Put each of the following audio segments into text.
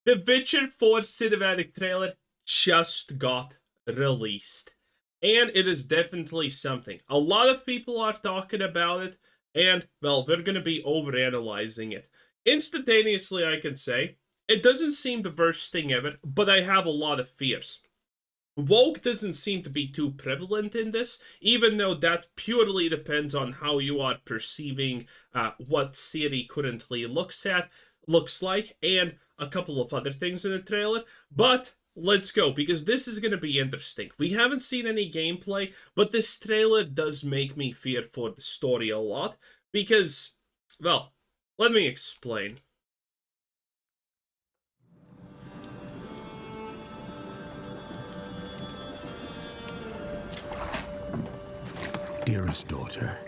The Witcher 4 cinematic trailer just got released. And it is definitely something. A lot of people are talking about it, and, well, they're going to be overanalyzing it. Instantaneously, I can say, it doesn't seem the worst thing ever, but I have a lot of fears. Woke doesn't seem to be too prevalent in this, even though that purely depends on how you are perceiving what Ciri currently looks like, and a couple of other things in the trailer. But let's go, because this is going to be interesting. We haven't seen any gameplay, but this trailer does make me fear for the story a lot, because, well, let me explain. Dearest daughter,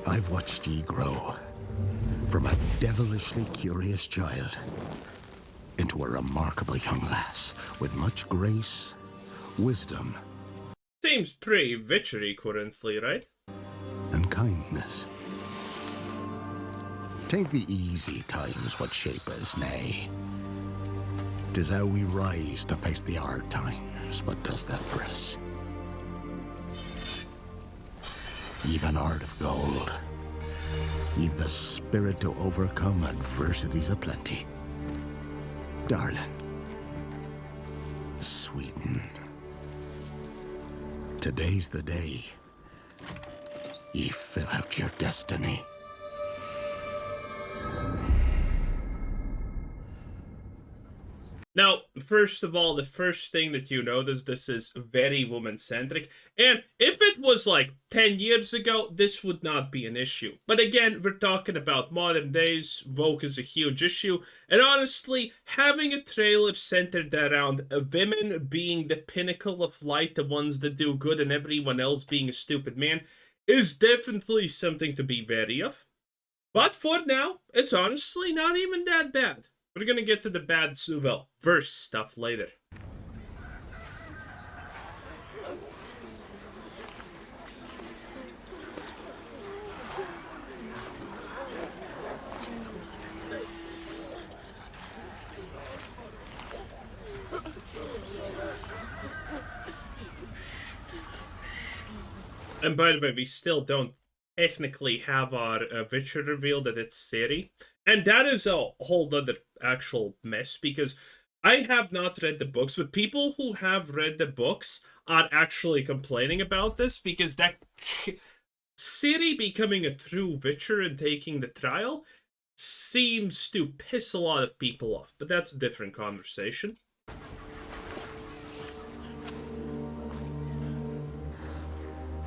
I've watched ye grow from a devilishly curious child into a remarkable young lass with much grace, wisdom, Seems pretty witchery currently, right? and kindness. Tain't the easy times what shape us, nay. 'Tis how we rise to face the hard times what does that for us. You've an heart of gold. You've the spirit to overcome adversities aplenty. Darling, sweeten. Today's the day ye fill out your destiny. Now, first of all, the first thing that you notice, this is very woman-centric, and if it was like 10 years ago, this would not be an issue. But again, we're talking about modern days, woke is a huge issue, and honestly, having a trailer centered around women being the pinnacle of light, the ones that do good, and everyone else being a stupid man, is definitely something to be wary of. But for now, it's honestly not even that bad. We're gonna get to the bad, well, worse stuff later. And by the way, we still don't technically have our Witcher reveal that it's Ciri. And that is a whole other actual mess, because I have not read the books, but people who have read the books are actually complaining about this, because that Ciri becoming a true Witcher and taking the trial seems to piss a lot of people off, but that's a different conversation.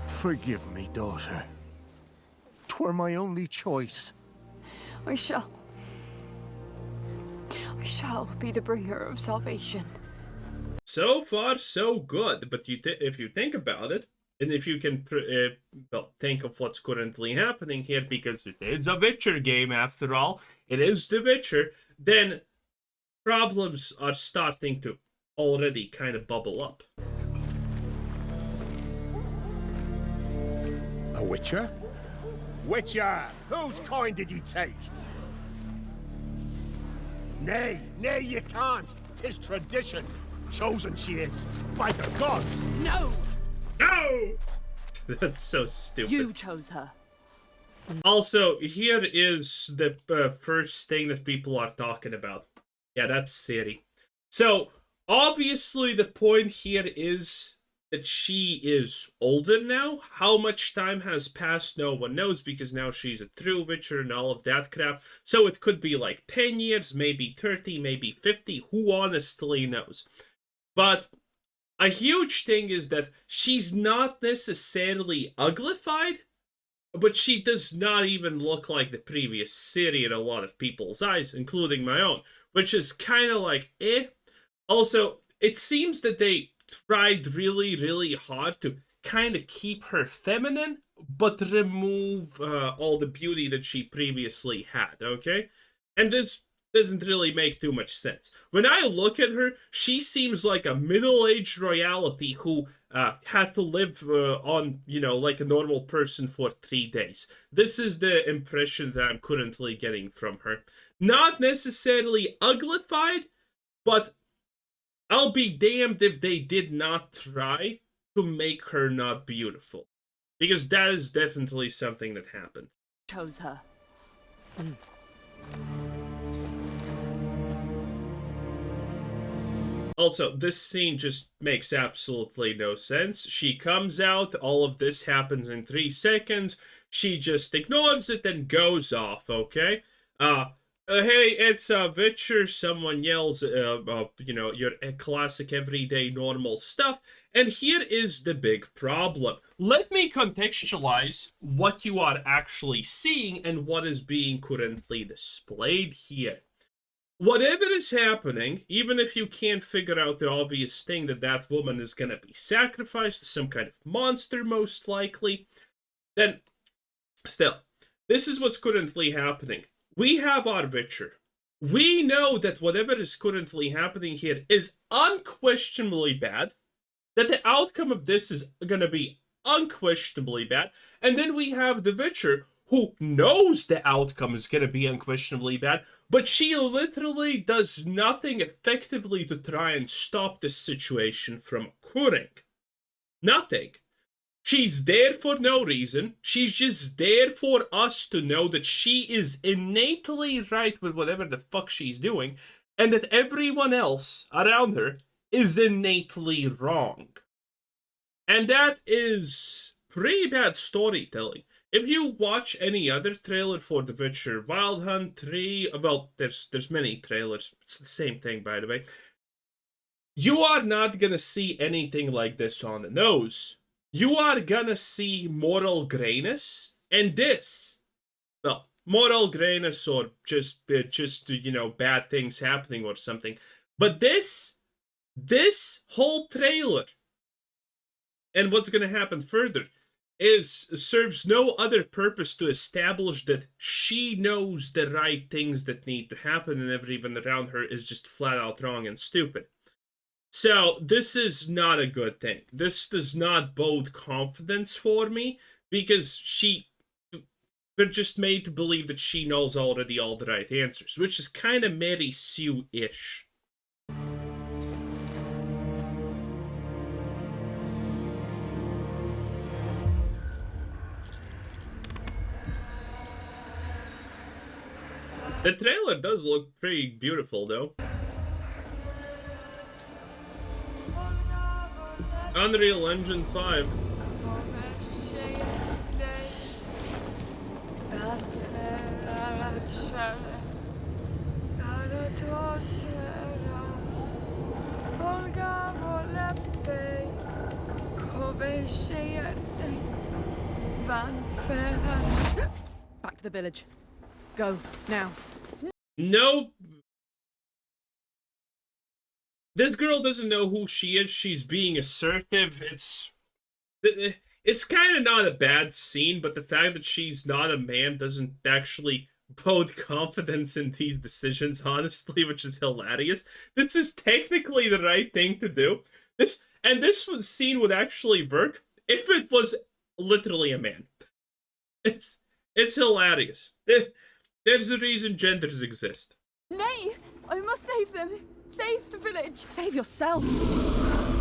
Forgive me, daughter. 'Twere my only choice. I shall be the bringer of salvation. So far, so good, but if you think about it, and if you can well, think of what's currently happening here, because it is a Witcher game after all, it is The Witcher, then problems are starting to already kind of bubble up. A witcher? Witcher, whose coin did ye take? Nay, you can't. 'Tis tradition. Chosen she is, by the gods. No! No! That's so stupid. You chose her. Also, here is the first thing that people are talking about. Yeah, that's Ciri. So, obviously the point here is that she is older now. How much time has passed, no one knows, because now she's a true Witcher and all of that crap. So it could be like 10 years, maybe 30, maybe 50, who honestly knows. But a huge thing is that she's not necessarily uglified, but she does not even look like the previous Ciri in a lot of people's eyes, including my own, which is kind of like, eh. Also, it seems that they tried really, really hard to kind of keep her feminine, but remove all the beauty that she previously had, okay? And this doesn't really make too much sense. When I look at her, she seems like a middle-aged royalty who had to live on, like a normal person for 3 days. This is the impression that I'm currently getting from her. Not necessarily uglified, But I'll be damned if they did not try to make her not beautiful. Because that is definitely something that happened. Chose her. Also, this scene just makes absolutely no sense. She comes out, all of this happens in 3 seconds, she just ignores it and goes off, okay? Hey, it's Witcher, someone yells, you know, your classic everyday normal stuff, and here is the big problem. Let me contextualize what you are actually seeing and what is being currently displayed here. Whatever is happening, even if you can't figure out the obvious thing that that woman is gonna be sacrificed to some kind of monster, most likely, then still, this is what's currently happening. We have our Witcher. We know that whatever is currently happening here is unquestionably bad, that the outcome of this is gonna be unquestionably bad, and then we have the Witcher, who knows the outcome is gonna be unquestionably bad, but she literally does nothing effectively to try and stop this situation from occurring. Nothing. She's there for no reason. She's just there for us to know that she is innately right with whatever the fuck she's doing, and that everyone else around her is innately wrong. And that is pretty bad storytelling. If you watch any other trailer for The Witcher, Wild Hunt 3, well, there's many trailers. It's the same thing, by the way. You are not gonna see anything like this on the nose. You are gonna see moral grayness, and this, well, moral grayness or just you know, bad things happening or something. But this whole trailer, and what's gonna happen further, serves no other purpose to establish that she knows the right things that need to happen and everyone around her is just flat out wrong and stupid. So this is not a good thing. This does not bode confidence for me, because they're just made to believe that she knows already all the right answers, which is kind of Mary Sue-ish. The trailer does look pretty beautiful, though. Unreal Engine 5. Back to the village. Go, now. No. This girl doesn't know who she is. She's being assertive. It's kind of not a bad scene, but the fact that she's not a man doesn't actually bode confidence in these decisions, honestly, which is hilarious. This is technically the right thing to do. This scene would actually work if it was literally a man. It's hilarious. There's a reason genders exist. Nay! I must save them! Save the village! Save yourself!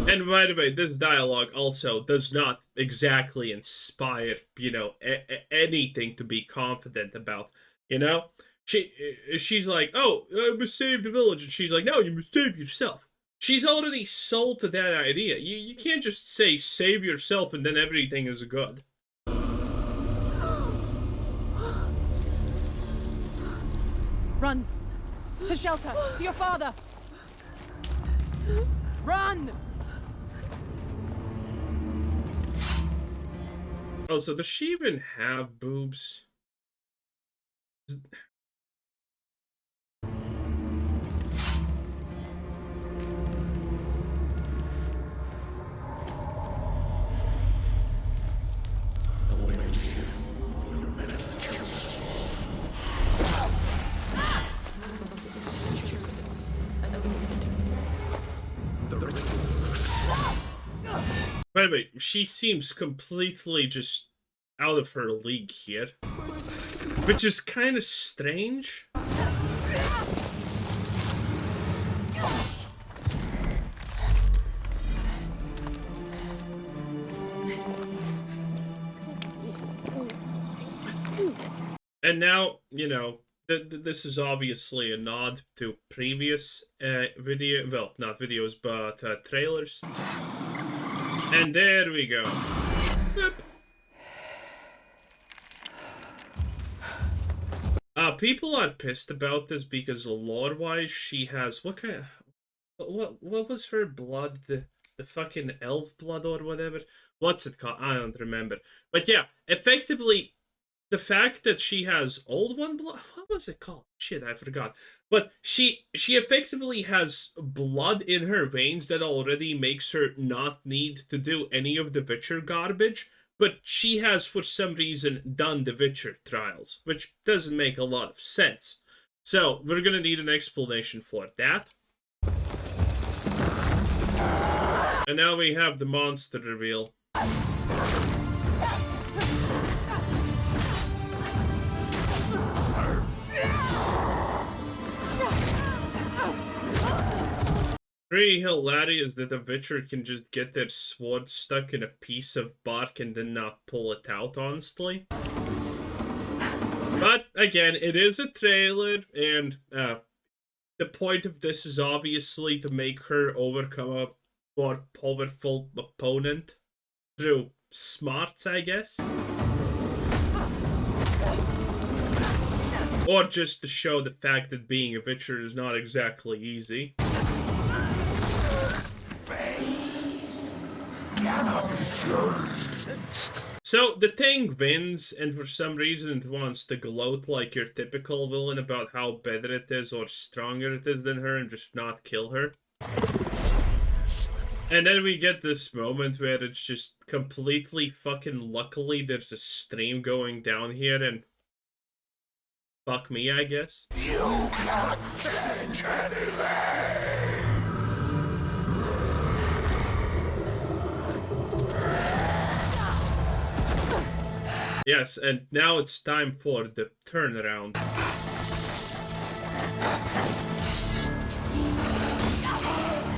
And by the way, this dialogue also does not exactly inspire, you know, anything to be confident about, you know? She's like, oh, I must save the village, and she's like, no, you must save yourself. She's already sold to that idea. You can't just say, save yourself, and then everything is good. Run! To shelter! To your father! Run! Oh, so does she even have boobs? By the way, she seems completely just out of her league here, which is kind of strange. And now, you know, this is obviously a nod to previous video, well, not videos, but trailers. And there we go. Boop. People are pissed about this because lore-wise, she has what was her blood? The fucking elf blood or whatever. What's it called? I don't remember. But yeah, effectively, the fact that she has old one blood. What was it called? Shit, I forgot. But she effectively has blood in her veins that already makes her not need to do any of the Witcher garbage. But she has, for some reason, done the Witcher trials, which doesn't make a lot of sense. So, we're gonna need an explanation for that. And now we have the monster reveal. Pretty hilarious that a Witcher can just get their sword stuck in a piece of bark and then not pull it out, honestly. But, again, it is a trailer, and the point of this is obviously to make her overcome a more powerful opponent through smarts, I guess. Or just to show the fact that being a Witcher is not exactly easy. So the thing wins, and for some reason it wants to gloat like your typical villain about how better it is or stronger it is than her and just not kill her. And then we get this moment where it's just completely fucking luckily there's a stream going down here and fuck me, I guess. You can't change anything. Yes, and now it's time for the turnaround.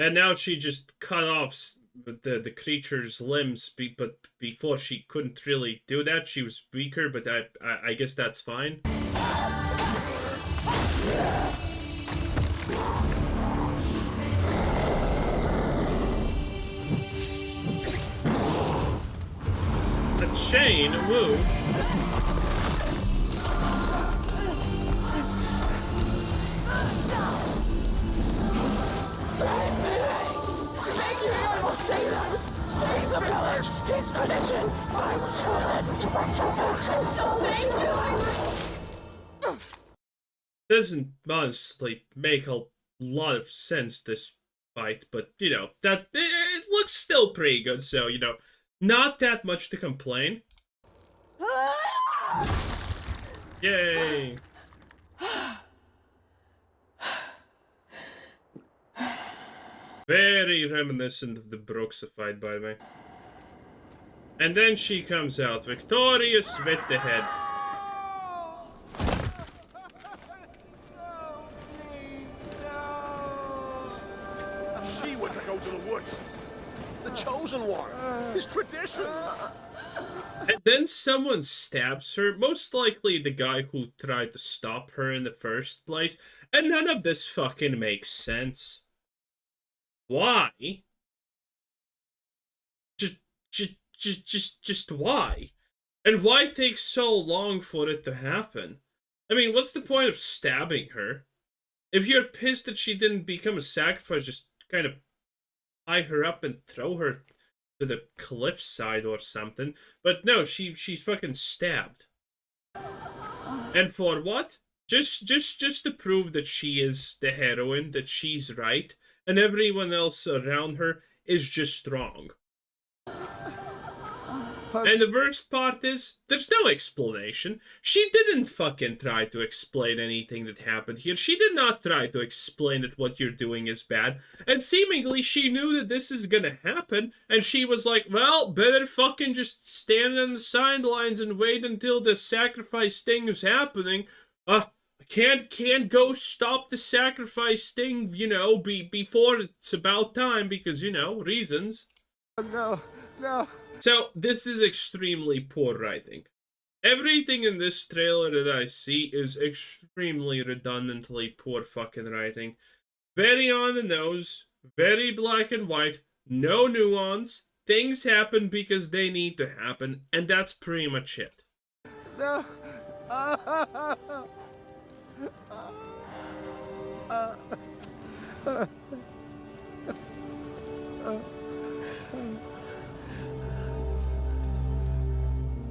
And now she just cut off the creature's limbs, but before she couldn't really do that. She was weaker, but I guess that's fine. A chain, woo. Save the village! This tradition! I was chosen to protect you! Doesn't honestly make a lot of sense, this fight, but, you know, that it looks still pretty good, so, you know, not that much to complain. Yay! Very reminiscent of the Bruxa fight, by the way. And then she comes out, victorious with the head. She went to go to the woods. The chosen one. His tradition. And then someone stabs her, most likely the guy who tried to stop her in the first place, and none of this fucking makes sense. Why? Just why? And why take so long for it to happen? I mean, what's the point of stabbing her? If you're pissed that she didn't become a sacrifice, just kind of tie her up and throw her to the cliffside or something. But no, she's fucking stabbed. And for what? Just to prove that she is the heroine, that she's right, and everyone else around her is just wrong. And the worst part is, there's no explanation. She didn't fucking try to explain anything that happened here. She did not try to explain that what you're doing is bad. And seemingly, she knew that this is gonna happen, and she was like, well, better fucking just stand on the sidelines and wait until the sacrifice thing is happening. Can't go stop the sacrifice thing, you know, before it's about time, because, you know, reasons. No. So, this is extremely poor writing. Everything in this trailer that I see is extremely redundantly poor fucking writing. Very on the nose, very black and white, no nuance. Things happen because they need to happen, and that's pretty much it. No.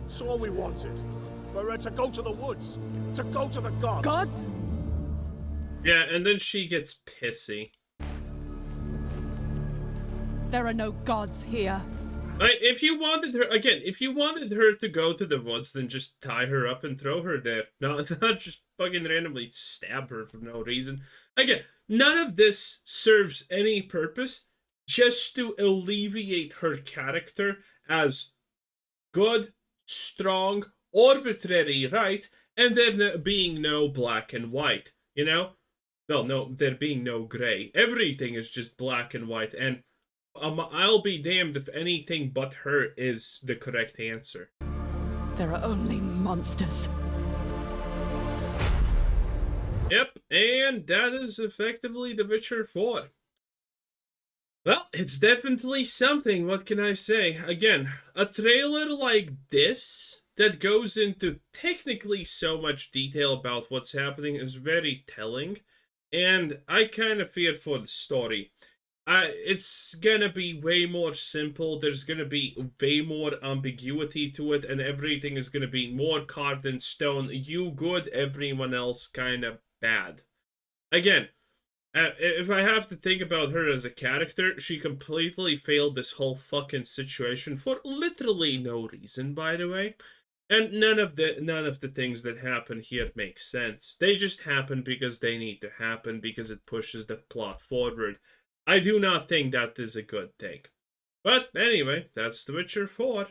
It's all we wanted. For her to go to the woods. To go to the gods. Gods? Yeah, and then she gets pissy. There are no gods here. If you wanted her to go to the woods, then just tie her up and throw her there. Not just fucking randomly stab her for no reason. Again, none of this serves any purpose, just to alleviate her character as good, strong, arbitrary, right? And there being no black and white, you know? Well, no, there being no gray. Everything is just black and white, and I'll be damned if anything but her is the correct answer. There are only monsters. Yep, and that is effectively The Witcher 4. Well, it's definitely something, what can I say? Again, a trailer like this that goes into technically so much detail about what's happening is very telling, and I kind of fear for the story. It's gonna be way more simple, there's gonna be way more ambiguity to it, and everything is gonna be more carved in stone. You good, everyone else kinda bad. Again, if I have to think about her as a character, she completely failed this whole fucking situation for literally no reason, by the way. And none of the things that happen here make sense. They just happen because they need to happen, because it pushes the plot forward. I do not think that is a good thing. But anyway, that's The Witcher 4.